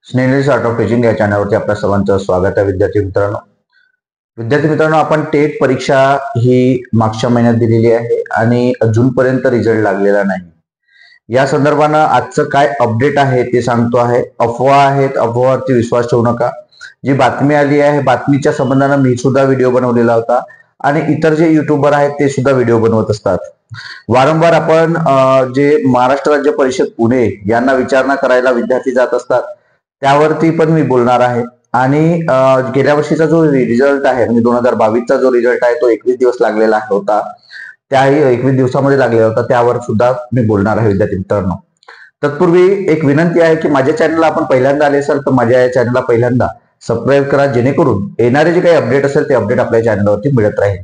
Snehal art of teaching या चॅनलवरती आपल्या सर्वांचं स्वागत आहे. विद्यार्थी मित्रांनो, आपण टेट परीक्षा ही मागच्या महिन्यात दिलेली आहे आणि अजूनपर्यंत रिझल्ट लागलेला नाही. या संदर्भानं आजचं काय अपडेट आहे ते सांगतो आहे. अफवा आहेत, अफवावरती विश्वास ठेवू नका. जी बातमी आली आहे, बातमीच्या संबंधानं मी सुद्धा व्हिडिओ बनवलेला होता आणि इतर जे युट्यूबर आहेत ते सुद्धा व्हिडिओ बनवत असतात. वारंवार आपण जे महाराष्ट्र राज्य परिषद पुणे यांना विचारणा करायला विद्यार्थी जात असतात, त्यावरती पण मी बोलणार आहे. आणि गेल्या वर्षीचा जो रिझल्ट आहे, म्हणजे 2022चा जो रिझल्ट आहे, तो 21 दिवस लागलेला होता. त्याही 21 दिवसामध्ये लागलेला होता, त्यावर सुद्धा मी बोलणार आहे विद्यार्थी मित्रांनो. तत्पूर्वी एक विनंती आहे की माझ्या चॅनलला आपण पहिल्यांदा आले असाल तर माझ्या या चॅनलला पहिल्यांदा सबस्क्राईब करा, जेणेकरून येणारे जे काही अपडेट असेल ते अपडेट आपल्या चॅनलवरती मिळत राहील.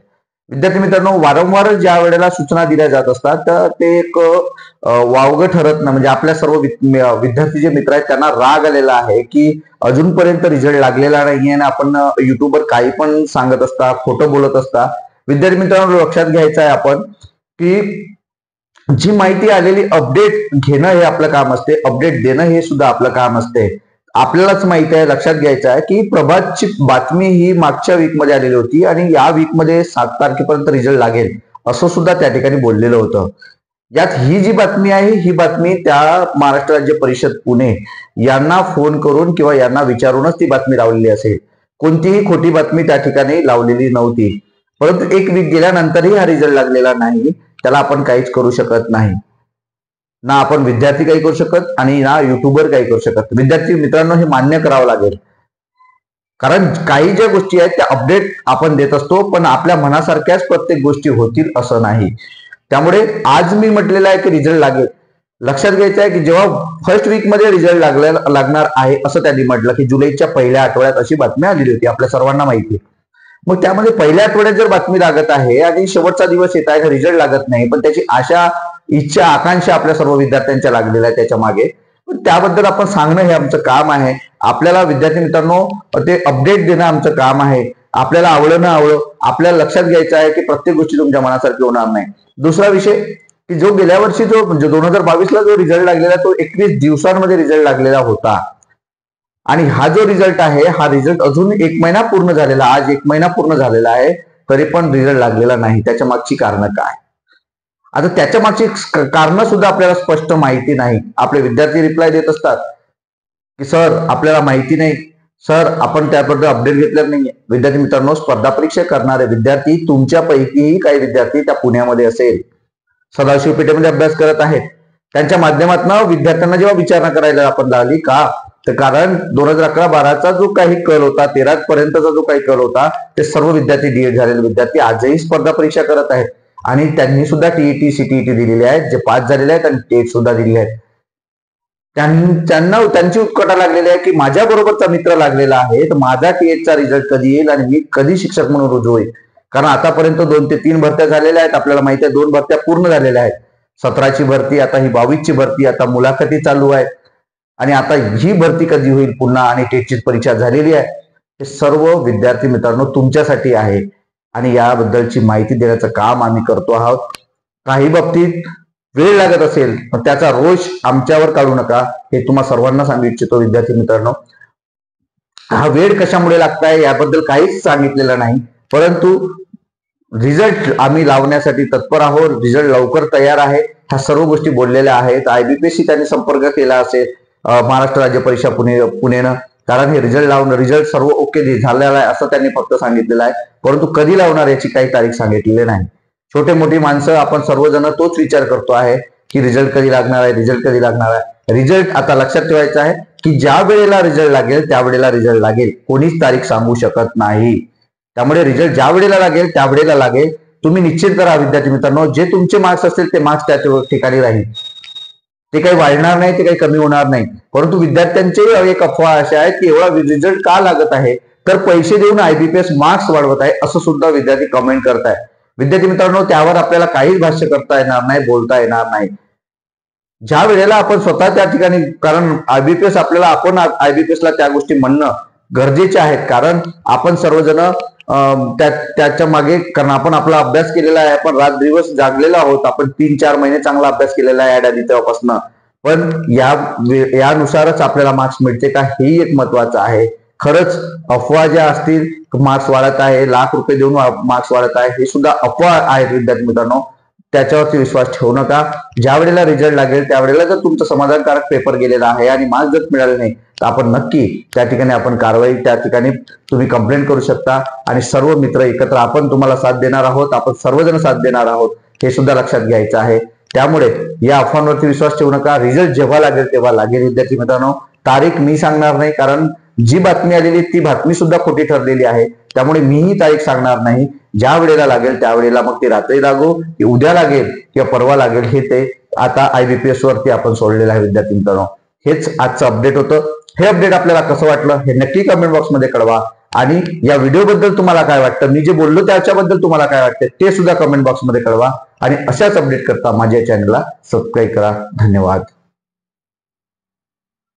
विद्यार्थी मित्रांनो, वारंवार ज्या वेळेला सूचना दिल्या जात असतात तर ते एक वावगं ठरत नाही. म्हणजे आपल्या सर्व विद्यार्थी जे मित्र आहेत त्यांना राग आलेला आहे की अजूनपर्यंत रिझल्ट लागलेला नाहीये आणि आपण युट्यूबवर काही पण सांगत असता, खोटं बोलत असता. विद्यार्थी मित्रांनो, लक्षात घ्यायचं आहे आपण की जी माहिती आलेली अपडेट घेणं हे आपलं काम असते, अपडेट देणं हे सुद्धा आपलं काम असते. आपल्यालाच माहिती आहे, लक्षात घ्यायचं आहे की प्रभातची बातमी ही मागच्या वीकमध्ये आलेली होती आणि या वीकमध्ये 7 तारखेपर्यंत रिझल्ट लागेल असं सुद्धा त्या ठिकाणी बोललेलं होतं. यात ही जी बातमी आहे, ही बातमी त्या महाराष्ट्र राज्य परिषद पुणे यांना फोन करून किंवा यांना विचारूनच ती बातमी लावलेली असेल. कोणतीही खोटी बातमी त्या ठिकाणी लावलेली नव्हती. परंतु एक वीक गेल्यानंतरही हा रिझल्ट लागलेला नाही, त्याला आपण काहीच करू शकत नाही. ना आपण विद्यार्थी काही करू शकत आणि ना युट्यूबर काही करू शकत. विद्यार्थी मित्रांनो, हे मान्य करावं लागेल, कारण काही ज्या गोष्टी आहेत त्या अपडेट आपण देत असतो, पण आपल्या मनासारख्याच प्रत्येक गोष्टी होतील असं नाही. त्यामुळे आज मी म्हटलेलं आहे की रिझल्ट लागेल. लक्षात घ्यायचं आहे की जेव्हा फर्स्ट वीक मध्ये रिझल्ट लागणार आहे असं त्यांनी म्हटलं की जुलैच्या पहिल्या आठवड्यात अशी बातमी आलेली होती, आपल्या सर्वांना माहिती. मग त्यामध्ये पहिल्या आठवड्यात जर बातमी लागत आहे आणि शेवटचा दिवस येत आहे, रिझल्ट लागत नाही, पण त्याची आशा, इच्छा, आकांक्षा आपल्या सर्व विद्यार्थ्यांच्या लागलेल्या आहे त्याच्या मागे. त्याबद्दल आपण सांगणं हे आमचं काम आहे. आपल्याला विद्यार्थी मित्रांनो ते अपडेट देणं आमचं काम आहे. आपल्याला आवडलं न आवडलं, आपल्याला लक्षात घ्यायचं आहे की प्रत्येक गोष्टी तुमच्या मनासारखी होणार नाही. दुसरा विषय की जो गेल्या वर्षी जो म्हणजे 2022ला जो रिझल्ट लागलेला तो 21 दिवसांमध्ये रिझल्ट लागलेला होता आणि हा जो रिझल्ट आहे, हा रिझल्ट अजून 1 महिना पूर्ण झालेला, आज 1 महिना पूर्ण झालेला आहे, तरी पण रिझल्ट लागलेला नाही. त्याच्या मागची कारणं काय? आता त्याच्या मागची कारणं सुद्धा आपल्याला स्पष्ट माहिती नाही. आपले विद्यार्थी रिप्लाय देत असतात की सर आपल्याला माहिती नाही, सर आपण त्याबद्दल अपडेट घेतलेलं नाहीये. विद्यार्थी मित्रांनो, स्पर्धा परीक्षा करणारे विद्यार्थी, तुमच्यापैकीही काही विद्यार्थी त्या पुण्यामध्ये असेल, सदाशिव पेठेमध्ये अभ्यास करत आहेत, त्यांच्या माध्यमातून विद्यार्थ्यांना जेव्हा विचारणा करायला आपण लागली का, तर कारण 2011-12चा जो काही कल होता, 13 पर्यंतचा जो काही कल होता, ते सर्व विद्यार्थी डीएड झालेले विद्यार्थी आजही स्पर्धा परीक्षा करत आहेत आणि त्यांनी सुद्धा टीईटी, सीटीईटी दिलेली आहेत, जे पास झालेले आहेत आणि टेट सुद्धा दिलेले आहेत. त्यांना त्यांची उत्कटा लागलेली आहे की माझ्या बरोबरचा मित्र लागलेला आहे, तर माझा टीएटचा रिझल्ट कधी येईल आणि मी कधी शिक्षक म्हणून रुजू होईल. कारण आतापर्यंत 2 ते 3 भरत्या झालेल्या आहेत, आपल्याला माहिती आहे 2 भरत्या पूर्ण झालेल्या आहेत. 17ची भरती, आता ही 22ची भरती, आता मुलाखती चालू आहेत आणि आता ही भरती कधी होईल पुन्हा, आणि टेटची परीक्षा झालेली आहे. हे सर्व विद्यार्थी मित्रांनो तुमच्यासाठी आहे आणि याबद्दलची माहिती देण्याचं काम आम्ही करतो आहोत. काही बाबतीत वेळ लागत असेल पण त्याचा रोष आमच्यावर काढू नका, हे तुम्हा सर्वांना सांगू इच्छितो. विद्यार्थी मित्रांनो, हा वेळ कशामुळे लागताय याबद्दल काहीच सांगितलेलं नाही, परंतु रिझल्ट आम्ही लावण्यासाठी तत्पर आहोत. रिझल्ट लवकर तयार आहे, ह्या सर्व गोष्टी बोललेल्या आहेत. आयबीपीएसशी त्यांनी संपर्क केला असेल महाराष्ट्र राज्य परीक्षा पुणेनं, कारण हे रिझल्ट लावून रिझल्ट सर्व ओके झालेला आहे असं त्यांनी फक्त सांगितलेलं आहे, परंतु कधी लावणार याची काही तारीख सांगितलेली नाही. छोटे मोठी माणसं आपण सर्वजण तोच विचार करतो आहे की रिझल्ट कधी लागणार आहे, रिझल्ट कधी लागणार आहे. रिझल्ट आता लक्षात ठेवायचं आहे की ज्या वेळेला रिझल्ट लागेल त्यावेळेला रिझल्ट लागेल, कोणीच तारीख सांगू शकत नाही. त्यामुळे रिझल्ट ज्या वेळेला लागेल त्यावेळेला लागेल. तुम्ही निश्चित करा विद्यार्थी मित्रांनो, जे तुमचे मार्क्स असतील ते मार्क्स त्या ठिकाणी राहील, ते काही वाढणार नाही, ते काही कमी होणार नाही. परंतु विद्यार्थ्यांचे एक अफवा अशा आहेत की एवढा रिझल्ट का लागत आहे, तर पैसे देऊन आयबीपीएस मार्क्स वाढवत आहे असं सुद्धा विद्यार्थी कमेंट करताय. विद्यार्थी मित्रांनो, त्यावर आपल्याला काहीच भाष्य करता येणार नाही, बोलता येणार नाही. ज्या वेळेला आपण स्वतः त्या ठिकाणी, कारण आयबीपीएस आपल्याला, आपण आयबीपीएसला त्या गोष्टी म्हणणं गरजेचे आहेत, कारण आपण सर्वजण त्याच्या मागे, कारण आपण आपला अभ्यास केलेला आहे, आपण रात दिवस जागलेला आहोत, आपण 3-4 महिने चांगला अभ्यास केलेला आहे तेव्हापासून. पण यानुसारच आपल्याला मार्क्स मिळते का, हेही एक महत्वाचं आहे. खरंच अफवा ज्या असतील, मार्क्स वाढत आहे, लाख रुपये देऊन मार्क्स वाढत आहे, हे सुद्धा अफवा आहेत विद्यार्थी मित्रांनो. त्याच्यावरती विश्वास ठेवू नका. ज्या वेळेला रिझल्ट लागेल त्यावेळेला जर तुमचं समाधानकारक पेपर गेलेला आहे आणि मार्क्स जर मिळाले नाही तर आपण नक्की त्या ठिकाणी आपण कारवाई, त्या ठिकाणी तुम्ही कंप्लेंट करू शकता. आणि सर्व मित्र एकत्र आपण तुम्हाला साथ देणार आहोत, आपण सर्वजण साथ देणार आहोत, हे सुद्धा लक्षात घ्यायचं आहे. त्यामुळे या अफवांवरती विश्वास ठेवू नका. रिझल्ट जेव्हा लागेल तेव्हा लागेल विद्यार्थी मित्रांनो. तारीख मी सांगणार नाही, कारण जी बातमी आलेली ती बातमी सुद्धा खोटी ठरलेली आहे. त्यामुळे मीही तारीख सांगणार नाही. ज्या वेळेला लागेल त्यावेळेला, मग ती रात्री लागो की उद्या लागेल किंवा परवा लागेल, हे ते आता IBPS वरती आपण सोडलेलं आहे विद्यार्थी मित्रांनो. हेच आजचं अपडेट होतं. हे अपडेट आपल्याला कसं वाटलं हे नक्की कमेंट बॉक्समध्ये कळवा. आणि या व्हिडिओ बद्दल तुम्हाला काय वाटतं, मी जे बोललो त्याच्याबद्दल तुम्हाला काय वाटतं ते सुद्धा कमेंट बॉक्समध्ये कळवा. आणि अशाच अपडेट करता माझ्या चॅनलला सबस्क्राईब करा. धन्यवाद.